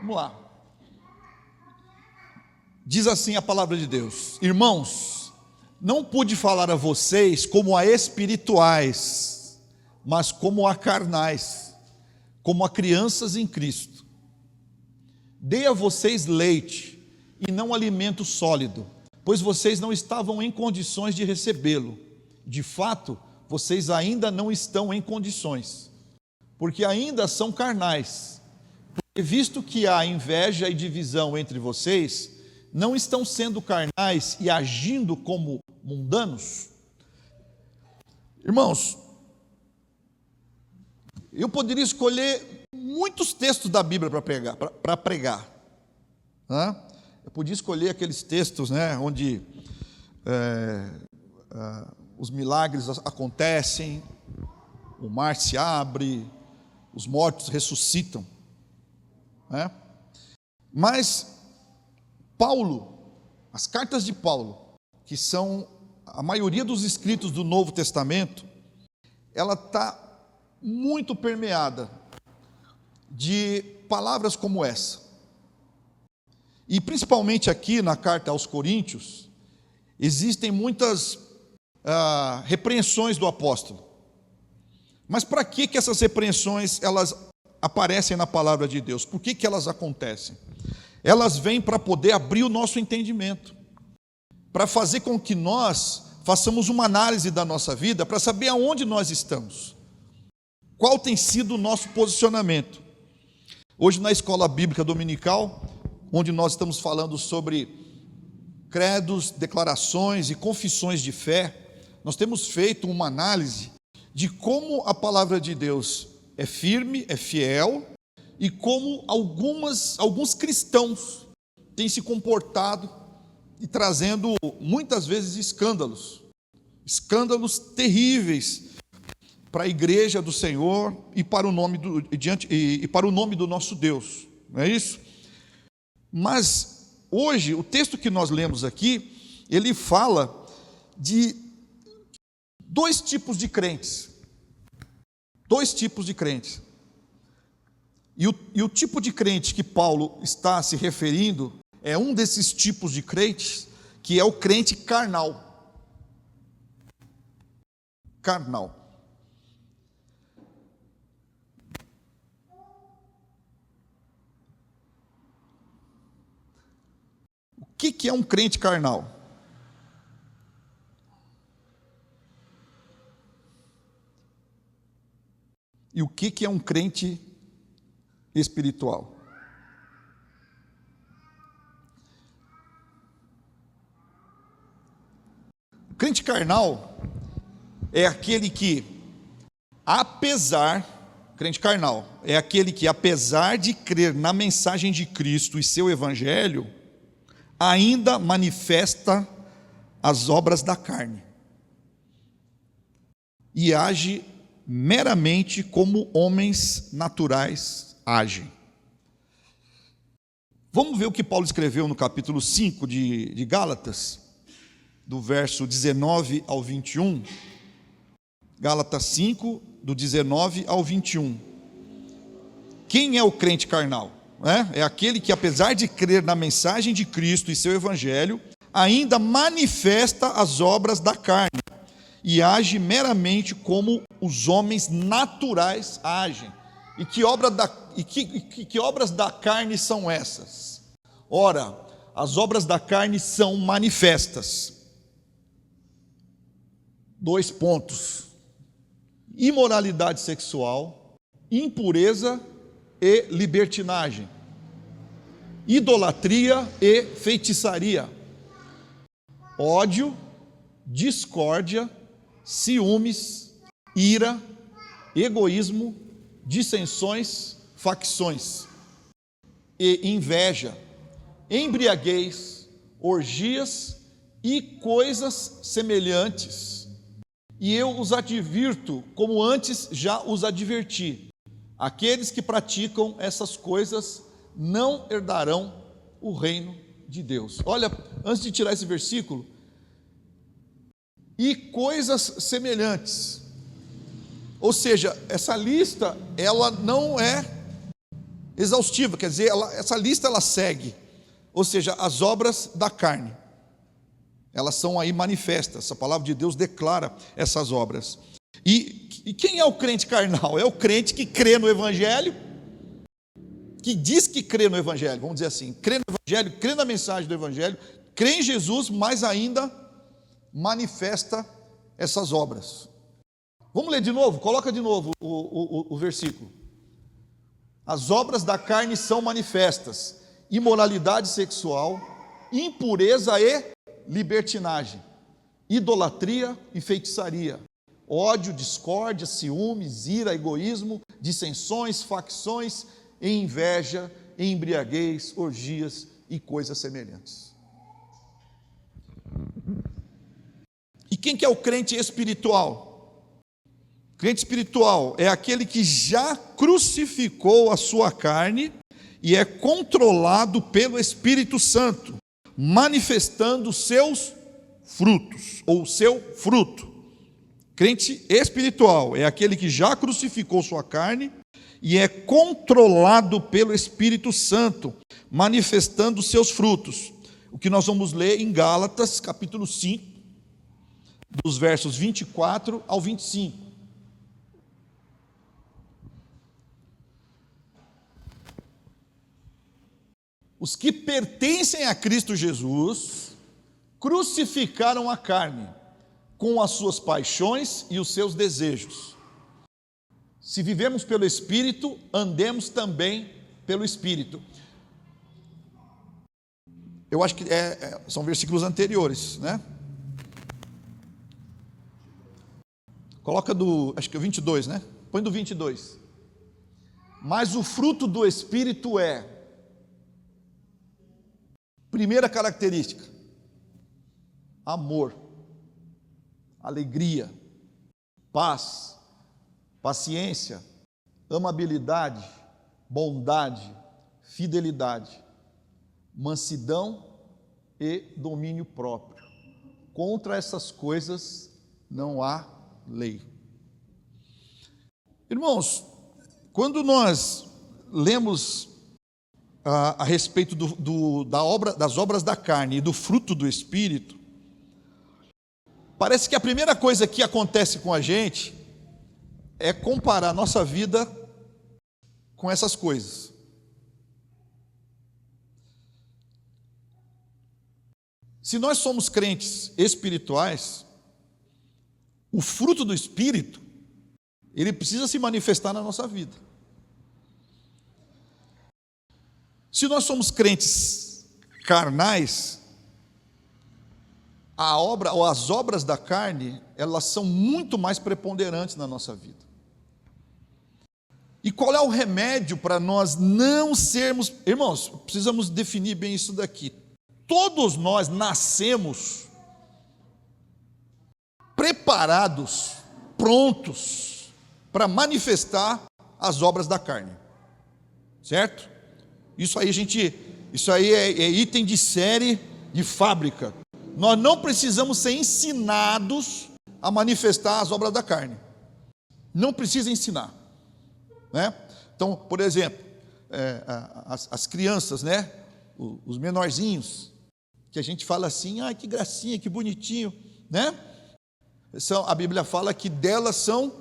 Vamos lá. Diz assim a palavra de Deus: irmãos, não pude falar a vocês como a espirituais, mas como a carnais, como a crianças em Cristo. Dei a vocês leite e não alimento sólido, pois vocês não estavam em condições de recebê-lo. De fato, vocês ainda não estão em condições, porque ainda são carnais. Porque visto que há inveja e divisão entre vocês, não estão sendo carnais e agindo como mundanos? Irmãos, eu poderia escolher muitos textos da Bíblia para pregar. Né? Eu podia escolher aqueles textos, né, onde os milagres acontecem, o mar se abre, os mortos ressuscitam. Né? Mas Paulo, as cartas de Paulo, que são a maioria dos escritos do Novo Testamento, ela está muito permeada de palavras como essa. E principalmente aqui na carta aos Coríntios, existem muitas repreensões do apóstolo. Mas para que essas repreensões elas aparecem na palavra de Deus? Por que elas acontecem? Elas vêm para poder abrir o nosso entendimento, para fazer com que nós façamos uma análise da nossa vida, para saber aonde nós estamos, qual tem sido o nosso posicionamento. Hoje na escola bíblica dominical, onde nós estamos falando sobre credos, declarações e confissões de fé, nós temos feito uma análise de como a palavra de Deus é firme, é fiel, e como alguns cristãos têm se comportado e trazendo muitas vezes escândalos terríveis para a igreja do Senhor e para o nome do nosso Deus, não é isso? Mas hoje o texto que nós lemos aqui, ele fala de dois tipos de crentes. E o tipo de crente que Paulo está se referindo é um desses tipos de crentes, que é o crente carnal. Carnal. O que é um crente carnal? E o que é um crente espiritual? O crente carnal é aquele que, apesar de crer na mensagem de Cristo e seu evangelho, ainda manifesta as obras da carne e age meramente como homens naturais agem. Vamos ver o que Paulo escreveu no capítulo 5 de Gálatas, do verso 19 ao 21. Gálatas 5, do 19 ao 21. Quem é o crente carnal? É aquele que, apesar de crer na mensagem de Cristo e seu evangelho, ainda manifesta as obras da carne e age meramente como os homens naturais agem. E que obras da carne são essas? Ora, as obras da carne são manifestas. 2 pontos: imoralidade sexual, impureza e libertinagem, idolatria e feitiçaria, ódio, discórdia, ciúmes, ira, egoísmo, dissensões, facções e inveja, embriaguez, orgias e coisas semelhantes. E eu os advirto, como antes já os adverti: aqueles que praticam essas coisas não herdarão o reino de Deus. Olha, antes de tirar esse versículo, e coisas semelhantes. Ou seja, essa lista, ela não é exaustiva, quer dizer, essa lista ela segue, ou seja, as obras da carne, elas são aí manifestas, a palavra de Deus declara essas obras. E quem é o crente carnal? É o crente que crê no Evangelho, que diz que crê no Evangelho, vamos dizer assim, crê no Evangelho, crê na mensagem do Evangelho, crê em Jesus, mas ainda manifesta essas obras. Vamos ler de novo? Coloca de novo o versículo. As obras da carne são manifestas: imoralidade sexual, impureza e libertinagem, idolatria e feitiçaria, ódio, discórdia, ciúmes, ira, egoísmo, dissensões, facções, inveja, embriaguez, orgias e coisas semelhantes. E quem que é o crente espiritual? Crente espiritual é aquele que já crucificou a sua carne e é controlado pelo Espírito Santo, manifestando os seus frutos, ou o seu fruto. Crente espiritual é aquele que já crucificou sua carne e é controlado pelo Espírito Santo, manifestando os seus frutos. O que nós vamos ler em Gálatas, capítulo 5, dos versos 24 ao 25. Os que pertencem a Cristo Jesus crucificaram a carne com as suas paixões e os seus desejos. Se vivemos pelo Espírito, andemos também pelo Espírito. Eu acho que são versículos anteriores, né? Coloca acho que o 22, né? Põe do 22. Mas o fruto do Espírito é, primeira característica, amor, alegria, paz, paciência, amabilidade, bondade, fidelidade, mansidão e domínio próprio. Contra essas coisas não há lei. Irmãos, quando nós lemos a respeito das obras da carne e do fruto do Espírito, parece que a primeira coisa que acontece com a gente é comparar a nossa vida com essas coisas. Se nós somos crentes espirituais, o fruto do Espírito, ele precisa se manifestar na nossa vida. Se nós somos crentes carnais, as obras da carne, elas são muito mais preponderantes na nossa vida. E qual é o remédio para nós não sermos... Irmãos, precisamos definir bem isso daqui. Todos nós nascemos preparados, prontos para manifestar as obras da carne, certo? Isso aí é item de série de fábrica. Nós não precisamos ser ensinados a manifestar as obras da carne. Não precisa ensinar, né? Então, por exemplo, as crianças, né? Os menorzinhos, que a gente fala assim, ai que gracinha, que bonitinho, né? A Bíblia fala que delas são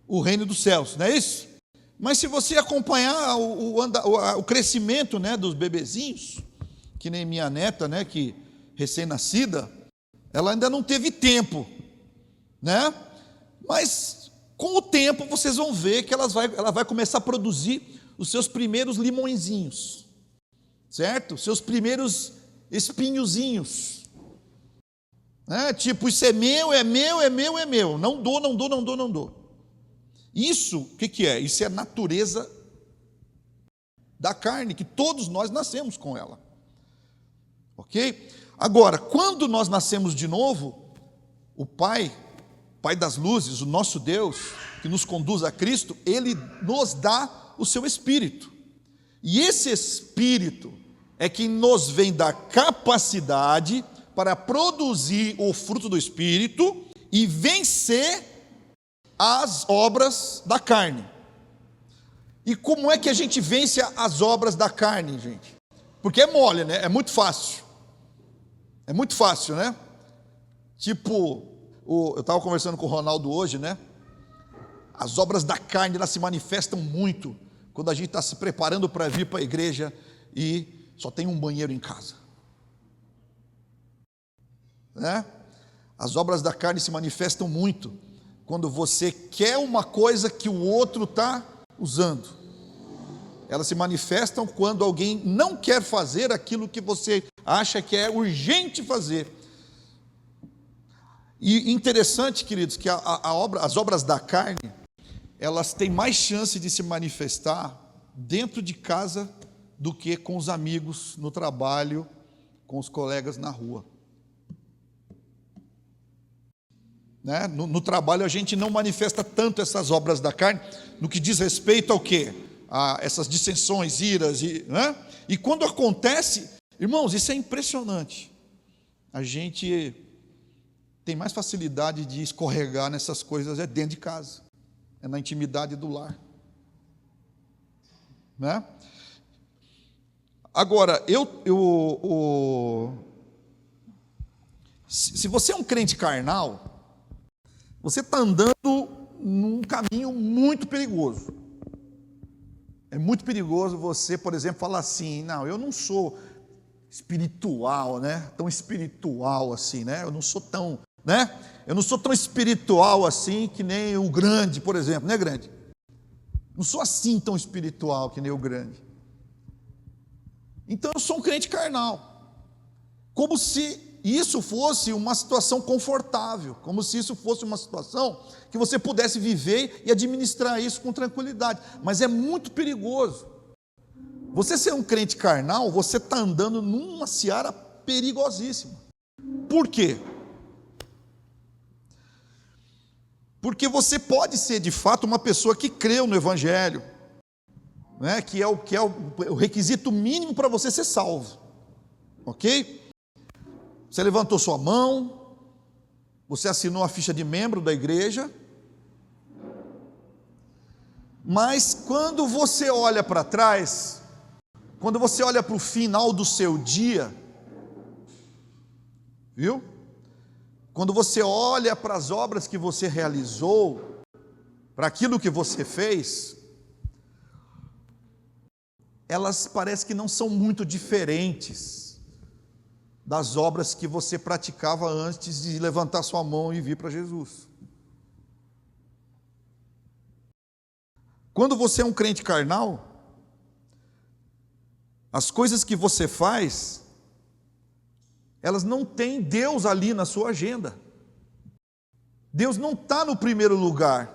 o reino dos céus, não é isso? Mas se você acompanhar o crescimento, né, dos bebezinhos, que nem minha neta, né, que recém-nascida, ela ainda não teve tempo, né? Mas com o tempo vocês vão ver que ela vai começar a produzir os seus primeiros limõezinhos, certo? Seus primeiros espinhozinhos, né? Tipo, isso é meu, é meu, é meu, é meu. Não dou, não dou, não dou, não dou. Isso, o que é? Isso é a natureza da carne, que todos nós nascemos com ela. Ok? Agora, quando nós nascemos de novo, o Pai das luzes, o nosso Deus, que nos conduz a Cristo, Ele nos dá o seu Espírito. E esse Espírito é quem nos vem dar capacidade para produzir o fruto do Espírito e vencer as obras da carne. E como é que a gente vence as obras da carne, gente? Porque é mole, né? É muito fácil. É muito fácil, né? Tipo, eu estava conversando com o Ronaldo hoje, né? As obras da carne, elas se manifestam muito quando a gente está se preparando para vir para a igreja e só tem um banheiro em casa, né? As obras da carne se manifestam muito quando você quer uma coisa que o outro está usando. Elas se manifestam quando alguém não quer fazer aquilo que você acha que é urgente fazer. E interessante, queridos, que as obras da carne, elas têm mais chance de se manifestar dentro de casa do que com os amigos no trabalho, com os colegas na rua. Né? No trabalho a gente não manifesta tanto essas obras da carne, no que diz respeito ao quê? A essas dissensões, iras, né? E quando acontece, irmãos, isso é impressionante. A gente tem mais facilidade de escorregar nessas coisas dentro de casa, é na intimidade do lar, né? Agora, se você é um crente carnal, você está andando num caminho muito perigoso. É muito perigoso você, por exemplo, falar assim: não, eu não sou espiritual, né? Tão espiritual assim, né? Eu não sou tão, né? Eu não sou tão espiritual assim que nem o grande, por exemplo, né, grande? Não sou assim tão espiritual que nem o grande. Então eu sou um crente carnal. Como se isso fosse uma situação confortável, como se isso fosse uma situação que você pudesse viver e administrar isso com tranquilidade. Mas é muito perigoso. Você ser um crente carnal, você está andando numa seara perigosíssima. Por quê? Porque você pode ser de fato uma pessoa que creu no Evangelho, né? que é o requisito mínimo para você ser salvo, ok? Você levantou sua mão, você assinou a ficha de membro da igreja, mas quando você olha para trás, quando você olha para o final do seu dia, viu? Quando você olha para as obras que você realizou, para aquilo que você fez, elas parecem que não são muito diferentes das obras que você praticava antes de levantar sua mão e vir para Jesus. Quando você é um crente carnal, as coisas que você faz, elas não têm Deus ali na sua agenda. Deus não está no primeiro lugar.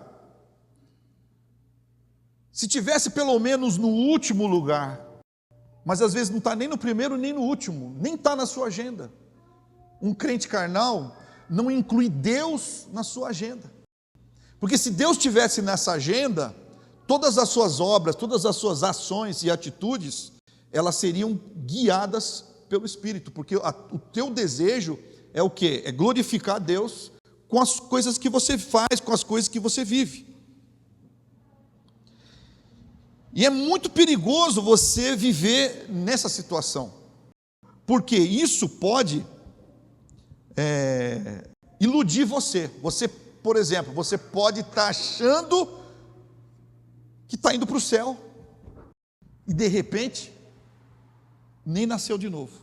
Se tivesse pelo menos no último lugar, mas às vezes não está nem no primeiro nem no último, nem está na sua agenda. Um crente carnal não inclui Deus na sua agenda, porque se Deus estivesse nessa agenda, todas as suas obras, todas as suas ações e atitudes, elas seriam guiadas pelo Espírito, porque o teu desejo é o quê? É glorificar a Deus com as coisas que você faz, com as coisas que você vive. E é muito perigoso você viver nessa situação, porque isso pode iludir você. Você, por exemplo, você pode estar achando que está indo para o céu, e de repente, nem nasceu de novo.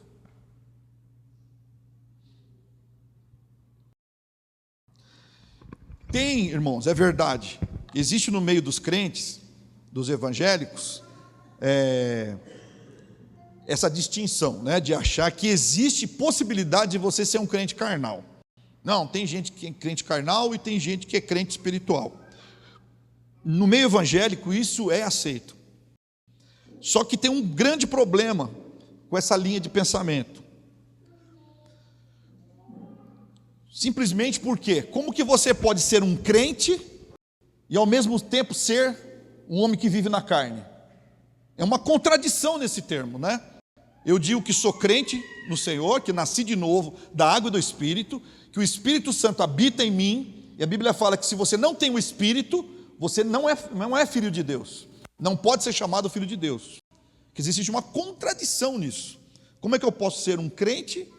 Tem, irmãos, é verdade, existe no meio dos crentes, dos evangélicos, essa distinção, né, de achar que existe possibilidade de você ser um crente carnal. Não, tem gente que é crente carnal e tem gente que é crente espiritual. No meio evangélico isso é aceito. Só que tem um grande problema com essa linha de pensamento. Simplesmente porque, como que você pode ser um crente e ao mesmo tempo ser um homem que vive na carne? É uma contradição nesse termo, né? Eu digo que sou crente no Senhor, que nasci de novo da água e do Espírito, que o Espírito Santo habita em mim, e a Bíblia fala que se você não tem o Espírito, você não é filho de Deus. Não pode ser chamado filho de Deus. Porque existe uma contradição nisso. Como é que eu posso ser um crente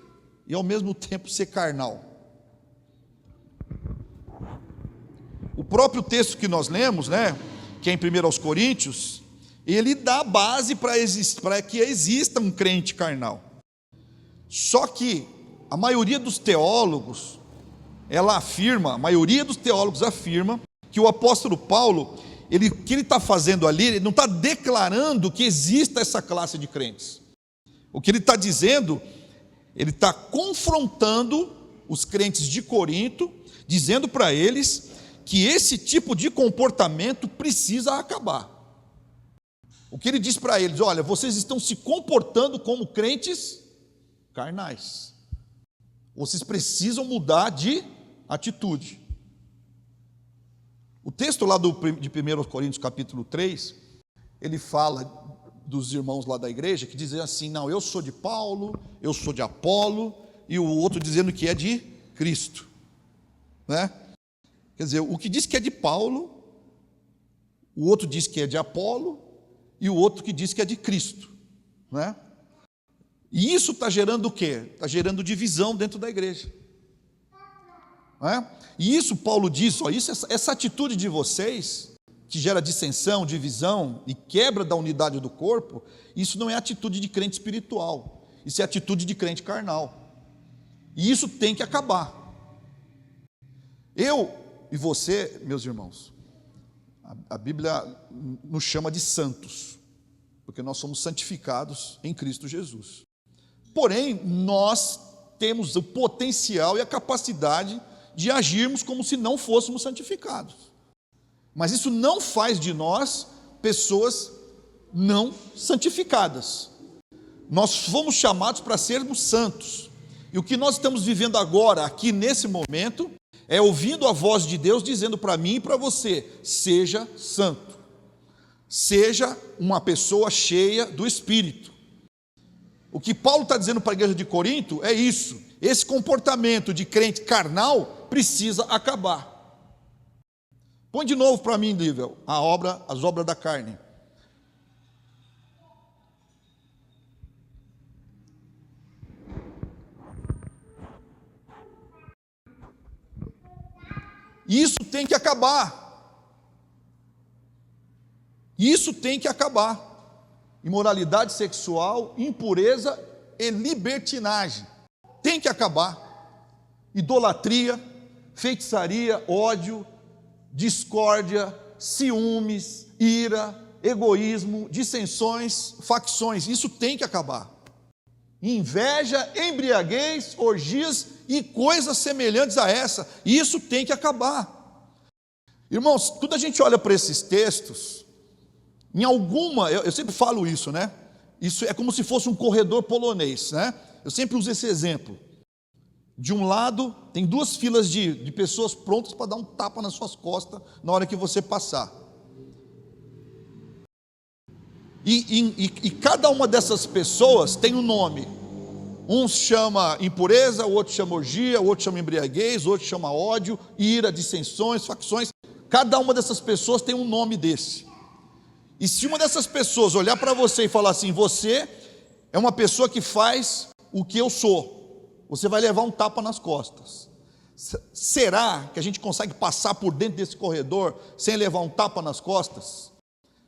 e ao mesmo tempo ser carnal? O próprio texto que nós lemos, que é em 1 Coríntios, ele dá a base para que exista um crente carnal. Só que a maioria dos teólogos, a maioria dos teólogos afirma que o apóstolo Paulo, o que ele está fazendo ali, ele não está declarando que exista essa classe de crentes. O que ele está dizendo, ele está confrontando os crentes de Corinto, dizendo para eles que esse tipo de comportamento precisa acabar. O que ele diz para eles: olha, vocês estão se comportando como crentes carnais. Vocês precisam mudar de atitude. O texto lá de 1 Coríntios capítulo 3, ele fala dos irmãos lá da igreja, que dizem assim: não, eu sou de Paulo, eu sou de Apolo, e o outro dizendo que é de Cristo, Quer dizer, o que diz que é de Paulo, o outro diz que é de Apolo, e o outro que diz que é de Cristo, E isso está gerando o quê? Está gerando divisão dentro da igreja, E isso Paulo diz, essa atitude de vocês, que gera dissensão, divisão e quebra da unidade do corpo, isso não é atitude de crente espiritual, isso é atitude de crente carnal, e isso tem que acabar. Eu e você, meus irmãos, a Bíblia nos chama de santos, porque nós somos santificados em Cristo Jesus. Porém, nós temos o potencial e a capacidade de agirmos como se não fôssemos santificados. Mas isso não faz de nós pessoas não santificadas. Nós fomos chamados para sermos santos. E o que nós estamos vivendo agora, aqui nesse momento, é ouvindo a voz de Deus dizendo para mim e para você: seja santo, seja uma pessoa cheia do Espírito. O que Paulo está dizendo para a igreja de Corinto é isso: esse comportamento de crente carnal precisa acabar. Põe de novo para mim, Lívia, as obras da carne. Isso tem que acabar. Isso tem que acabar. Imoralidade sexual, impureza e libertinagem. Tem que acabar. Idolatria, feitiçaria, ódio, discórdia, ciúmes, ira, egoísmo, dissensões, facções. Isso tem que acabar. Inveja, embriaguez, orgias e coisas semelhantes a essa. Isso tem que acabar. Irmãos, quando a gente olha para esses textos, em alguma, eu sempre falo isso, Isso é como se fosse um corredor polonês, Eu sempre uso esse exemplo. De um lado, tem duas filas de pessoas prontas para dar um tapa nas suas costas na hora que você passar. E cada uma dessas pessoas tem um nome. Um chama impureza, o outro chama orgia, o outro chama embriaguez, o outro chama ódio, ira, dissensões, facções. Cada uma dessas pessoas tem um nome desse. E se uma dessas pessoas olhar para você e falar assim: você é uma pessoa que faz o que eu sou, você vai levar um tapa nas costas. Será que a gente consegue passar por dentro desse corredor sem levar um tapa nas costas?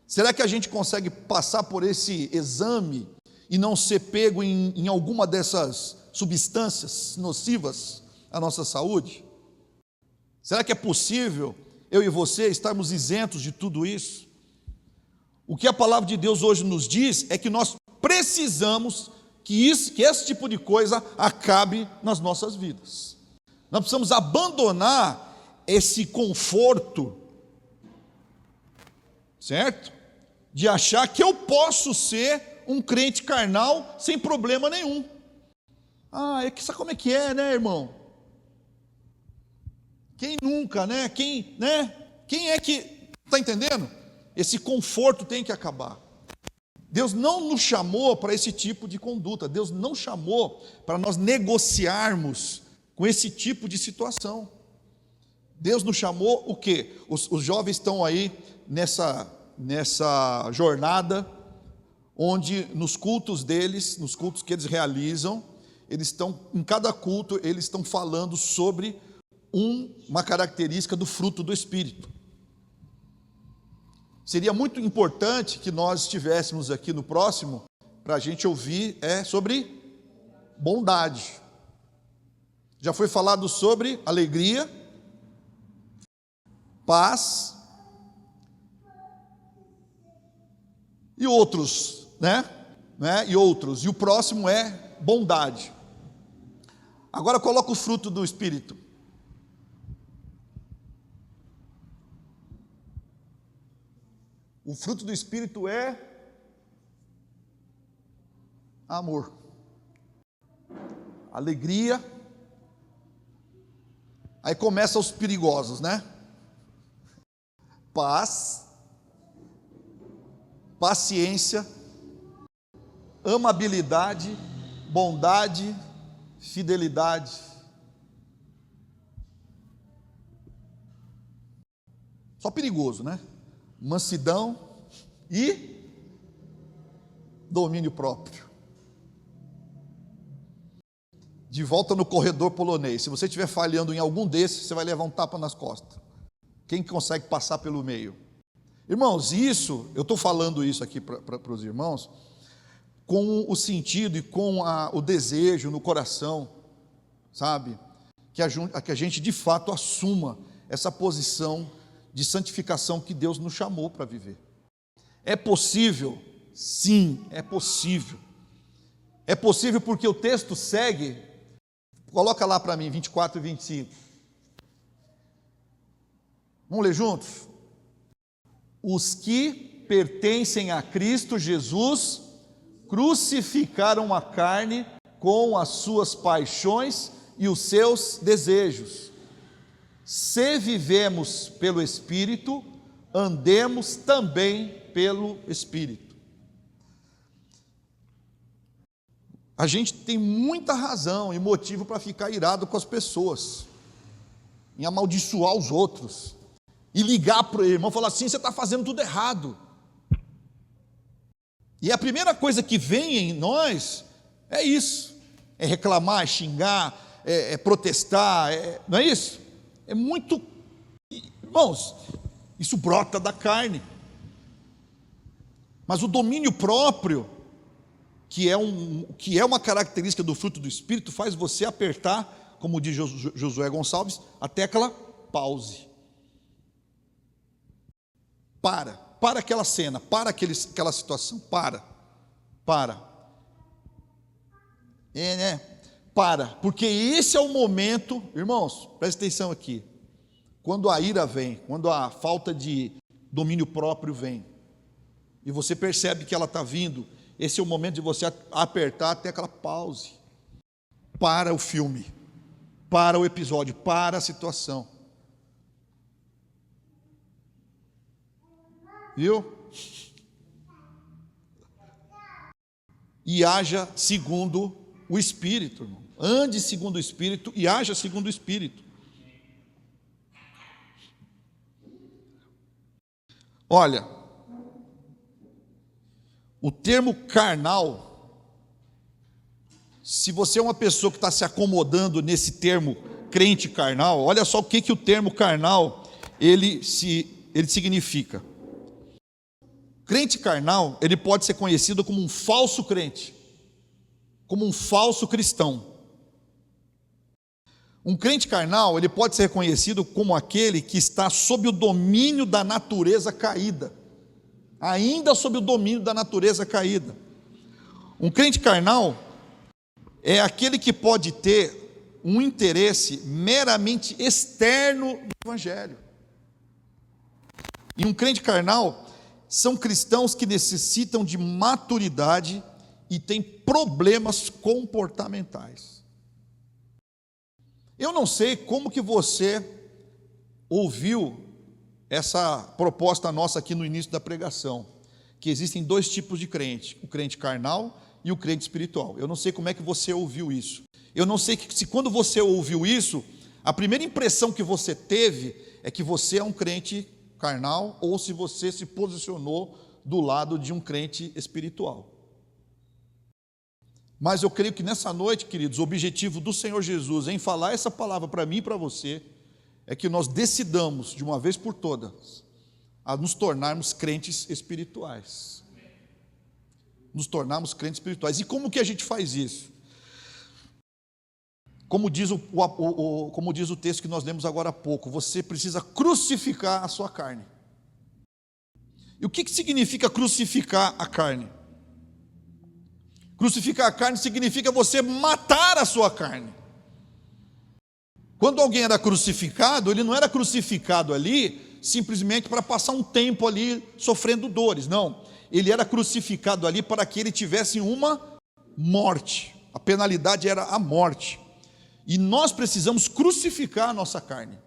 Será que a gente consegue passar por esse exame e não ser pego em alguma dessas substâncias nocivas à nossa saúde? Será que é possível eu e você estarmos isentos de tudo isso? O que a palavra de Deus hoje nos diz é que nós precisamos que esse tipo de coisa acabe nas nossas vidas. Nós precisamos abandonar esse conforto, certo? De achar que eu posso ser um crente carnal sem problema nenhum. Sabe como é que é, irmão? Quem nunca, Quem é que, está entendendo? Esse conforto tem que acabar. Deus não nos chamou para esse tipo de conduta. Deus não chamou para nós negociarmos com esse tipo de situação. Deus nos chamou o quê? Os jovens estão aí nessa jornada, onde nos cultos deles, nos cultos que eles realizam, eles estão, em cada culto, eles estão falando sobre uma característica do fruto do Espírito. Seria muito importante que nós estivéssemos aqui no próximo, para a gente ouvir, sobre bondade. Já foi falado sobre alegria, paz e outros, né? E outros. E o próximo é bondade. Agora coloca o fruto do Espírito. O fruto do Espírito é amor, alegria. Aí começam os perigosos, né? Paz, paciência, amabilidade, bondade, fidelidade. Só perigoso, né? Mansidão e domínio próprio. De volta no corredor polonês. Se você estiver falhando em algum desses, você vai levar um tapa nas costas. Quem consegue passar pelo meio? Irmãos, eu estou falando isso aqui para os irmãos, com o sentido e com o desejo no coração, sabe? Que a gente de fato assuma essa posição de santificação que Deus nos chamou para viver. É possível? Sim, é possível. É possível porque o texto segue, coloca lá para mim, 24 e 25. Vamos ler juntos? Os que pertencem a Cristo Jesus crucificaram a carne com as suas paixões e os seus desejos. Se vivemos pelo Espírito, andemos também pelo Espírito. A gente tem muita razão e motivo para ficar irado com as pessoas, em amaldiçoar os outros, e ligar para o irmão e falar assim: você está fazendo tudo errado. E a primeira coisa que vem em nós é isso, é reclamar, é xingar, é protestar, não é isso? É muito, irmãos, isso brota da carne. Mas o domínio próprio, que é uma característica do fruto do Espírito, faz você apertar, como diz Josué Gonçalves, a tecla pause. Para aquela cena, para aquela situação, para. Porque esse é o momento, irmãos, presta atenção aqui, quando a ira vem, quando a falta de domínio próprio vem, e você percebe que ela está vindo, esse é o momento de você apertar até aquela pause, para o filme, para o episódio, para a situação, viu? E haja segundo o Espírito, irmão. Ande segundo o Espírito e haja segundo o Espírito. Olha, o termo carnal, se você é uma pessoa que está se acomodando nesse termo crente carnal, olha só o que o termo carnal ele significa. Crente carnal, ele pode ser conhecido como um falso crente, como um falso cristão. Um crente carnal, ele pode ser reconhecido como aquele que está sob o domínio da natureza caída, ainda sob o domínio da natureza caída. Um crente carnal é aquele que pode ter um interesse meramente externo do Evangelho. E um crente carnal são cristãos que necessitam de maturidade e têm problemas comportamentais. Eu não sei como que você ouviu essa proposta nossa aqui no início da pregação, que existem dois tipos de crente, o crente carnal e o crente espiritual. Eu não sei como é que você ouviu isso. Eu não sei se quando você ouviu isso, a primeira impressão que você teve é que você é um crente carnal ou se você se posicionou do lado de um crente espiritual. Mas eu creio que nessa noite, queridos, o objetivo do Senhor Jesus em falar essa palavra para mim e para você é que nós decidamos, de uma vez por todas, a nos tornarmos crentes espirituais. Nos tornarmos crentes espirituais. E como que a gente faz isso? Como diz o texto que nós lemos agora há pouco, você precisa crucificar a sua carne. E o que significa crucificar a carne? Crucificar a carne significa você matar a sua carne. Quando alguém era crucificado, ele não era crucificado ali simplesmente para passar um tempo ali sofrendo dores, não. Ele era crucificado ali para que ele tivesse uma morte. A penalidade era a morte. E nós precisamos crucificar a nossa carne.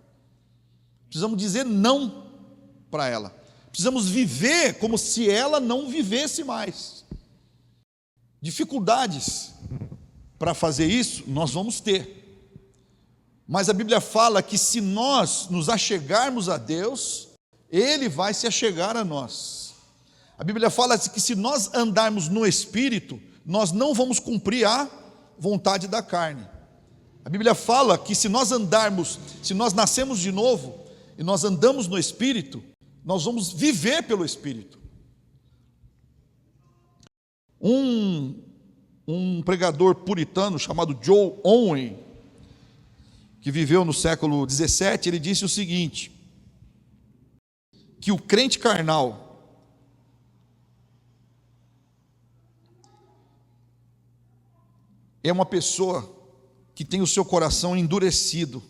Precisamos dizer não para ela. Precisamos viver como se ela não vivesse mais. Dificuldades para fazer isso nós vamos ter. Mas a Bíblia fala que se nós nos achegarmos a Deus, Ele vai se achegar a nós. A Bíblia fala que se nós andarmos no Espírito, nós não vamos cumprir a vontade da carne. A Bíblia fala que se nós nascemos de novo, e nós andamos no Espírito, nós vamos viver pelo Espírito. Um pregador puritano chamado Joe Owen, que viveu no século 17, ele disse o seguinte, que o crente carnal é uma pessoa que tem o seu coração endurecido,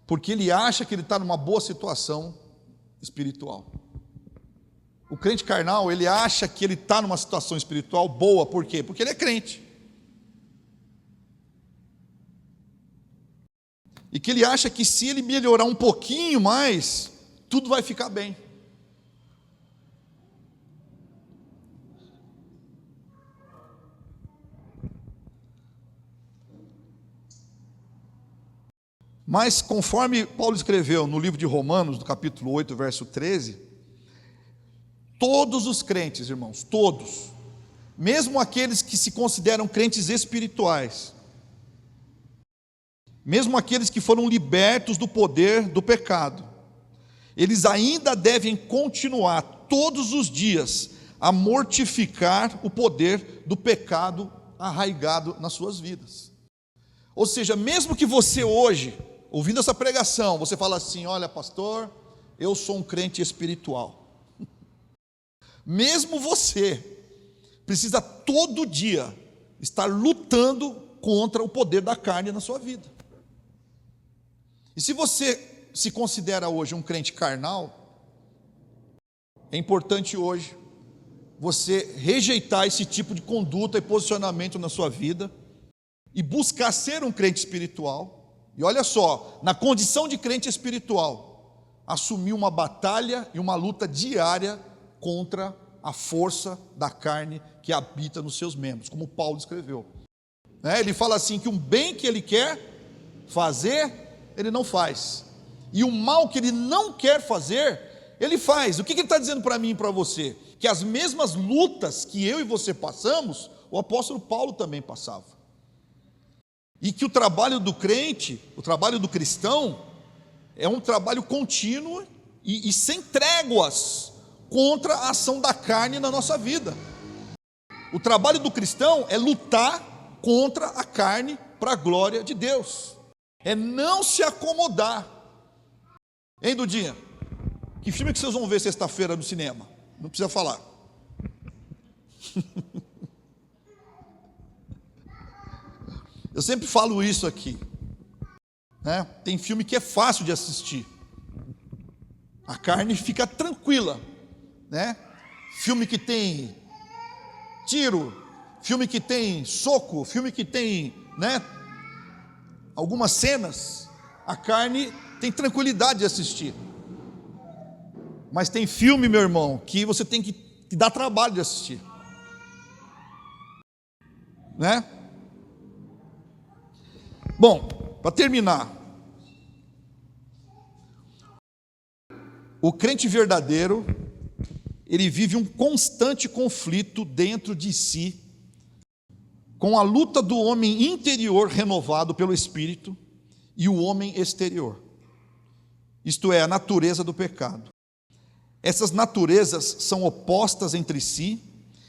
porque ele acha que ele está numa boa situação espiritual. O crente carnal, ele acha que ele está numa situação espiritual boa, por quê? Porque ele é crente. E que ele acha que se ele melhorar um pouquinho mais, tudo vai ficar bem. Mas conforme Paulo escreveu no livro de Romanos, no capítulo 8, verso 13, todos os crentes, irmãos, todos, mesmo aqueles que se consideram crentes espirituais, mesmo aqueles que foram libertos do poder do pecado, eles ainda devem continuar todos os dias a mortificar o poder do pecado arraigado nas suas vidas. Ou seja, mesmo que você hoje, ouvindo essa pregação, você fala assim, olha pastor, eu sou um crente espiritual. Mesmo você precisa todo dia estar lutando contra o poder da carne na sua vida. E se você se considera hoje um crente carnal, é importante hoje você rejeitar esse tipo de conduta e posicionamento na sua vida e buscar ser um crente espiritual. E olha só, na condição de crente espiritual, assumir uma batalha e uma luta diária contra a força da carne que habita nos seus membros, como Paulo escreveu. Ele fala assim, que um bem que ele quer fazer, ele não faz, e o mal que ele não quer fazer, ele faz. O que ele está dizendo para mim e para você? Que as mesmas lutas que eu e você passamos, o apóstolo Paulo também passava. E que o trabalho do crente, o trabalho do cristão, é um trabalho contínuo e sem tréguas contra a ação da carne na nossa vida. O trabalho do cristão é lutar contra a carne para a glória de Deus. É não se acomodar. Hein, Dudinha? Que filme que vocês vão ver sexta-feira no cinema? Não precisa falar. Eu sempre falo isso aqui, né? Tem filme que é fácil de assistir, a carne fica tranquila, né? Filme que tem tiro, filme que tem soco, filme que tem, né, algumas cenas, a carne tem tranquilidade de assistir. Mas tem filme, meu irmão, que você tem que dar trabalho de assistir, né? Bom, para terminar, O crente verdadeiro, ele vive um constante conflito dentro de si, com a luta do homem interior renovado pelo Espírito e o homem exterior, isto é, a natureza do pecado. Essas naturezas são opostas entre si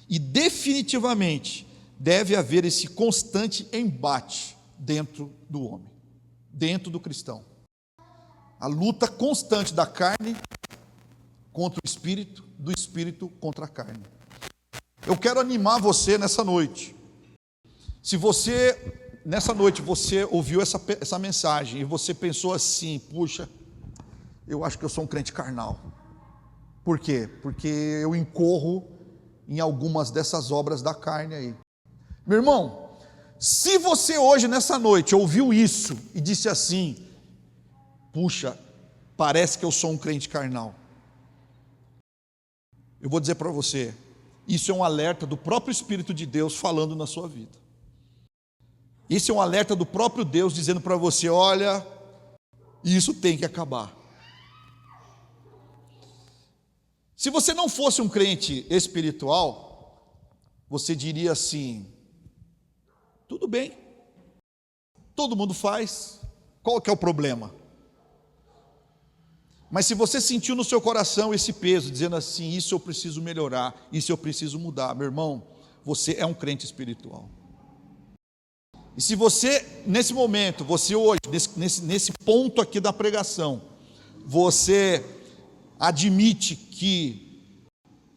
e definitivamente deve haver esse constante embate dentro do homem, dentro do cristão. A luta constante da carne contra o espírito, do espírito contra a carne. Eu quero animar você nessa noite. Se você, nessa noite, você ouviu essa mensagem e você pensou assim, puxa, eu acho que eu sou um crente carnal. Por quê? Porque eu incorro em algumas dessas obras da carne aí. Meu irmão, se você hoje, nessa noite, ouviu isso e disse assim, puxa, parece que eu sou um crente carnal. Eu vou dizer para você, isso é um alerta do próprio Espírito de Deus falando na sua vida. Esse é um alerta do próprio Deus dizendo para você, olha, isso tem que acabar. Se você não fosse um crente espiritual, você diria assim, tudo bem, todo mundo faz, qual que é o problema? Mas se você sentiu no seu coração esse peso, dizendo assim, isso eu preciso melhorar, isso eu preciso mudar, meu irmão, você é um crente espiritual. E se você, nesse momento, você hoje, nesse ponto aqui da pregação, você admite que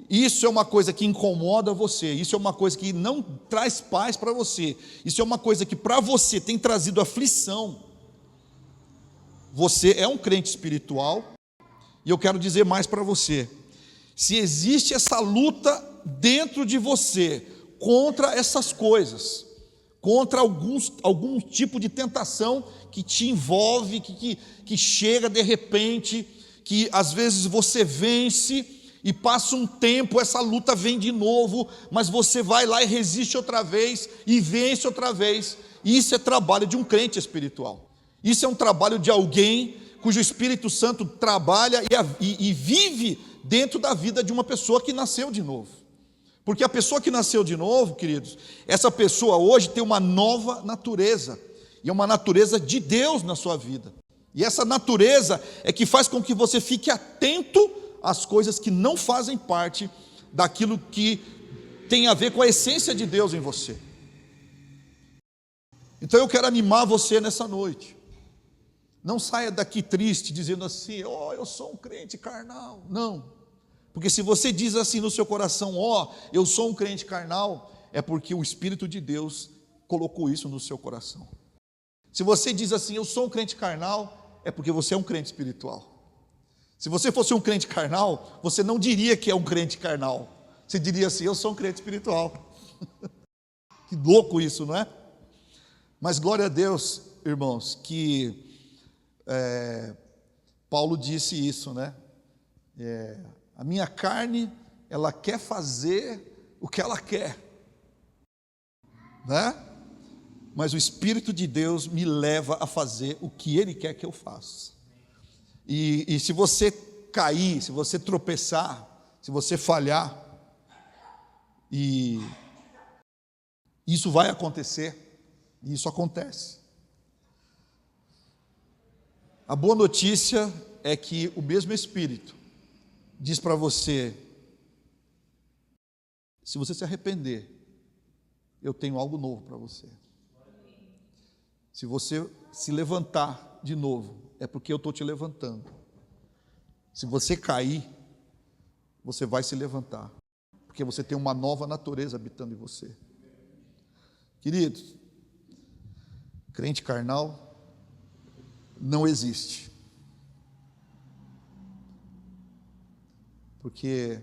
isso é uma coisa que incomoda você, isso é uma coisa que não traz paz para você, isso é uma coisa que para você tem trazido aflição, você é um crente espiritual. E eu quero dizer mais para você, se existe essa luta dentro de você, contra essas coisas, contra algum tipo de tentação que te envolve, que chega de repente, que às vezes você vence, e passa um tempo, essa luta vem de novo, mas você vai lá e resiste outra vez, e vence outra vez. Isso é trabalho de um crente espiritual, isso é um trabalho de alguém cujo Espírito Santo trabalha e vive dentro da vida de uma pessoa que nasceu de novo. Porque a pessoa que nasceu de novo, queridos, essa pessoa hoje tem uma nova natureza, e é uma natureza de Deus na sua vida. E essa natureza é que faz com que você fique atento às coisas que não fazem parte daquilo que tem a ver com a essência de Deus em você. Então eu quero animar você nessa noite. Não saia daqui triste, dizendo assim, eu sou um crente carnal. Não, porque se você diz assim no seu coração, eu sou um crente carnal, é porque o Espírito de Deus colocou isso no seu coração. Se você diz assim, eu sou um crente carnal, é porque você é um crente espiritual. Se você fosse um crente carnal, você não diria que é um crente carnal, você diria assim, eu sou um crente espiritual. Que louco isso, não é? Mas glória a Deus, irmãos, que Paulo disse isso, né? A minha carne, ela quer fazer o que ela quer, né? Mas o Espírito de Deus me leva a fazer o que Ele quer que eu faça. E se você cair, se você tropeçar, se você falhar, e isso vai acontecer, e isso acontece. A boa notícia é que o mesmo Espírito diz para você, se você se arrepender, eu tenho algo novo para você. Se você se levantar de novo, é porque eu estou te levantando. Se você cair, você vai se levantar, porque você tem uma nova natureza habitando em você. Queridos, crente carnal não existe. Porque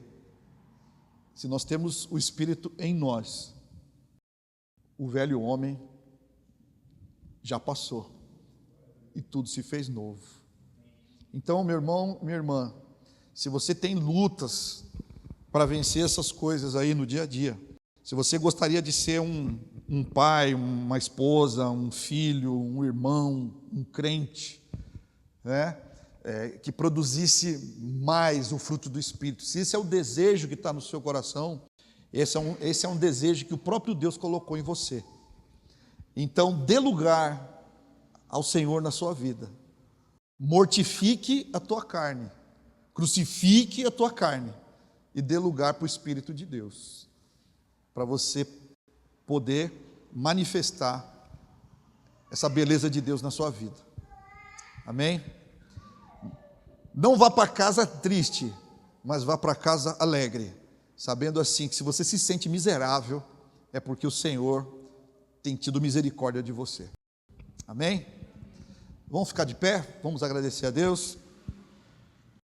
se nós temos o Espírito em nós, o velho homem já passou e tudo se fez novo. Então, meu irmão, minha irmã, se você tem lutas para vencer essas coisas aí no dia a dia, se você gostaria de ser um pai, uma esposa, um filho, um irmão, um crente, né? que produzisse mais o fruto do Espírito. Se esse é o desejo que está no seu coração, esse é um desejo que o próprio Deus colocou em você. Então, dê lugar ao Senhor na sua vida. Mortifique a tua carne, crucifique a tua carne e dê lugar para o Espírito de Deus, para você poder manifestar essa beleza de Deus na sua vida. Amém? Não vá para casa triste, mas vá para casa alegre, sabendo assim que se você se sente miserável, é porque o Senhor tem tido misericórdia de você. Amém? Vamos ficar de pé, vamos agradecer a Deus.